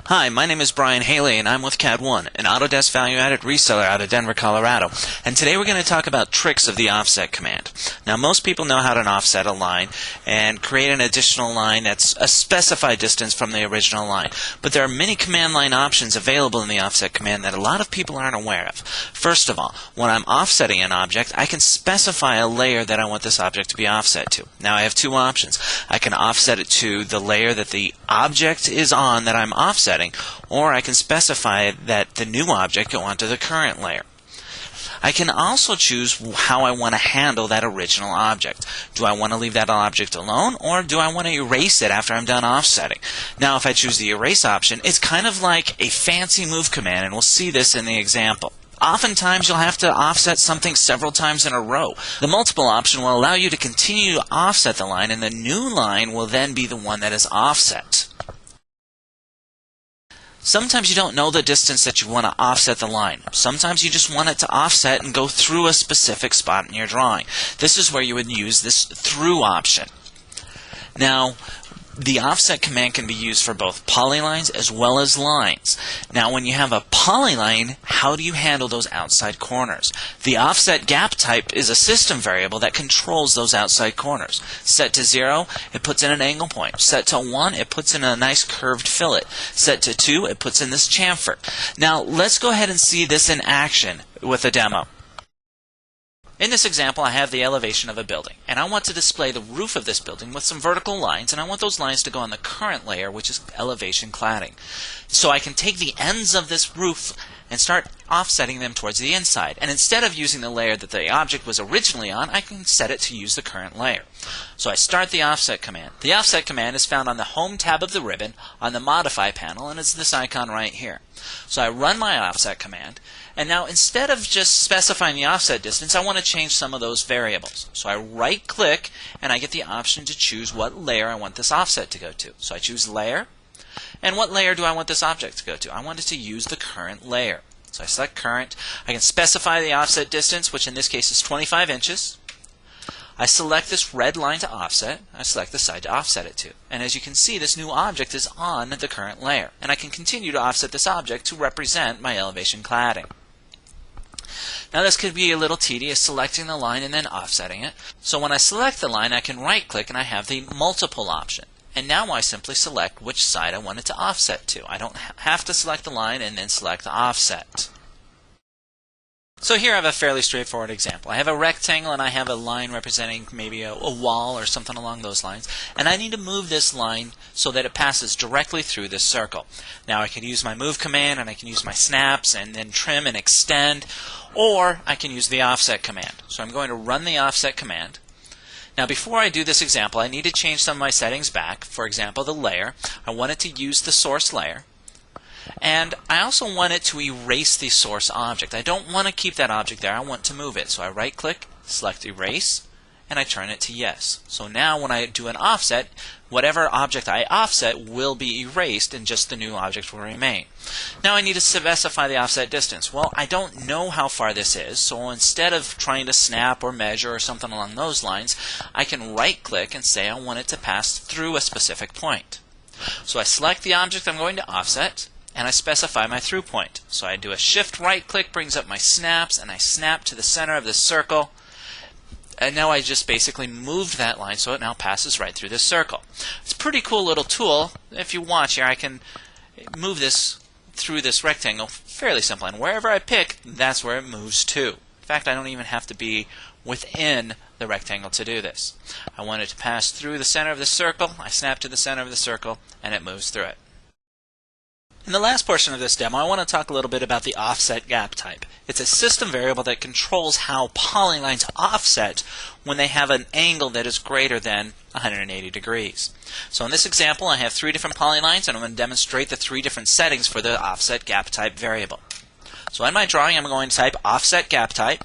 Hi, my name is Brian Haley and I'm with CAD 1, an Autodesk value-added reseller out of Denver, Colorado. And today we're going to talk about tricks of the offset command. Now most people know how to offset a line and create an additional line that's a specified distance from the original line. But there are many command line options available in the offset command that a lot of people aren't aware of. First of all, when I'm offsetting an object, I can specify a layer that I want this object to be offset to. Now I have two options. I can offset it to the layer that the object is on that I'm offsetting, or I can specify that the new object go onto the current layer. I can also choose how I want to handle that original object. Do I want to leave that object alone, or do I want to erase it after I'm done offsetting? Now if I choose the erase option, it's kind of like a fancy move command, and we'll see this in the example. Oftentimes you'll have to offset something several times in a row. The multiple option will allow you to continue to offset the line, and the new line will then be the one that is offset. Sometimes you don't know the distance that you want to offset the line. Sometimes you just want it to offset and go through a specific spot in your drawing. This is where you would use this through option. Now, the offset command can be used for both polylines as well as lines. Now when you have a polyline, how do you handle those outside corners? The offset gap type is a system variable that controls those outside corners. Set to 0, it puts in an angle point. Set to 1, it puts in a nice curved fillet. Set to 2, it puts in this chamfer. Now let's go ahead and see this in action with a demo. In this example, I have the elevation of a building, and I want to display the roof of this building with some vertical lines, and I want those lines to go on the current layer, which is elevation cladding. So I can take the ends of this roof and start offsetting them towards the inside. And instead of using the layer that the object was originally on, I can set it to use the current layer. So I start the offset command. The offset command is found on the Home tab of the ribbon on the Modify panel, and it's this icon right here. So I run my offset command, and now instead of just specifying the offset distance, I want to change some of those variables. So I right click and I get the option to choose what layer I want this offset to go to. So I choose layer, and what layer do I want this object to go to? I want it to use the current layer. So I select current. I can specify the offset distance, which in this case is 25 inches. I select this red line to offset. I select the side to offset it to. And as you can see, this new object is on the current layer. And I can continue to offset this object to represent my elevation cladding. Now this could be a little tedious, selecting the line and then offsetting it. So when I select the line, I can right click and I have the multiple option. And now I simply select which side I want it to offset to. I don't have to select the line and then select the offset. So here I have a fairly straightforward example. I have a rectangle and I have a line representing maybe a wall or something along those lines. And I need to move this line so that it passes directly through this circle. Now I can use my move command and I can use my snaps and then trim and extend, or I can use the offset command. So I'm going to run the offset command. Now before I do this example, I need to change some of my settings back. For example, the layer. I want it to use the source layer. And I also want it to erase the source object. I don't want to keep that object there. I want to move it. So I right click, select erase, and I turn it to yes. So now when I do an offset, whatever object I offset will be erased and just the new object will remain. Now I need to specify the offset distance. Well, I don't know how far this is, so instead of trying to snap or measure or something along those lines, I can right click and say I want it to pass through a specific point. So I select the object I'm going to offset, and I specify my through point. So I do a shift right click, brings up my snaps, and I snap to the center of the circle. And now I just basically moved that line so it now passes right through this circle. It's a pretty cool little tool. If you watch here, I can move this through this rectangle fairly simply. And wherever I pick, that's where it moves to. In fact, I don't even have to be within the rectangle to do this. I want it to pass through the center of the circle. I snap to the center of the circle, and it moves through it. In the last portion of this demo, I want to talk a little bit about the offset gap type. It's a system variable that controls how polylines offset when they have an angle that is greater than 180 degrees. So in this example, I have 3 different polylines, and I'm going to demonstrate the 3 different settings for the offset gap type variable. So in my drawing, I'm going to type offset gap type.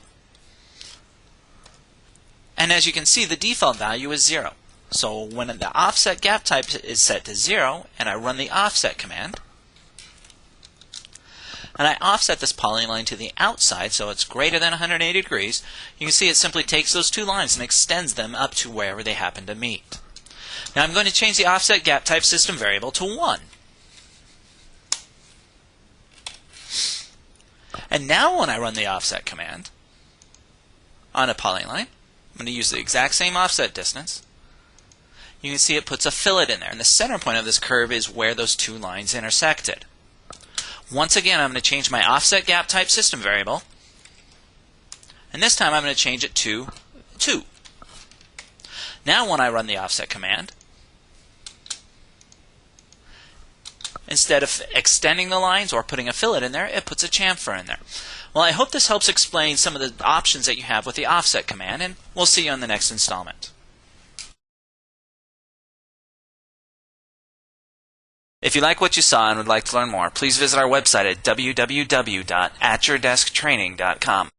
And as you can see, the default value is 0. So when the offset gap type is set to 0, and I run the offset command, and I offset this polyline to the outside so it's greater than 180 degrees, you can see it simply takes those 2 lines and extends them up to wherever they happen to meet. Now I'm going to change the offset gap type system variable to 1. And now when I run the offset command on a polyline, I'm going to use the exact same offset distance. You can see it puts a fillet in there. And the center point of this curve is where those two lines intersected. Once again, I'm going to change my offset gap type system variable. And this time I'm going to change it to 2. Now when I run the offset command, instead of extending the lines or putting a fillet in there, it puts a chamfer in there. Well, I hope this helps explain some of the options that you have with the offset command, and we'll see you on the next installment. If you like what you saw and would like to learn more, please visit our website at www.atyourdesktraining.com.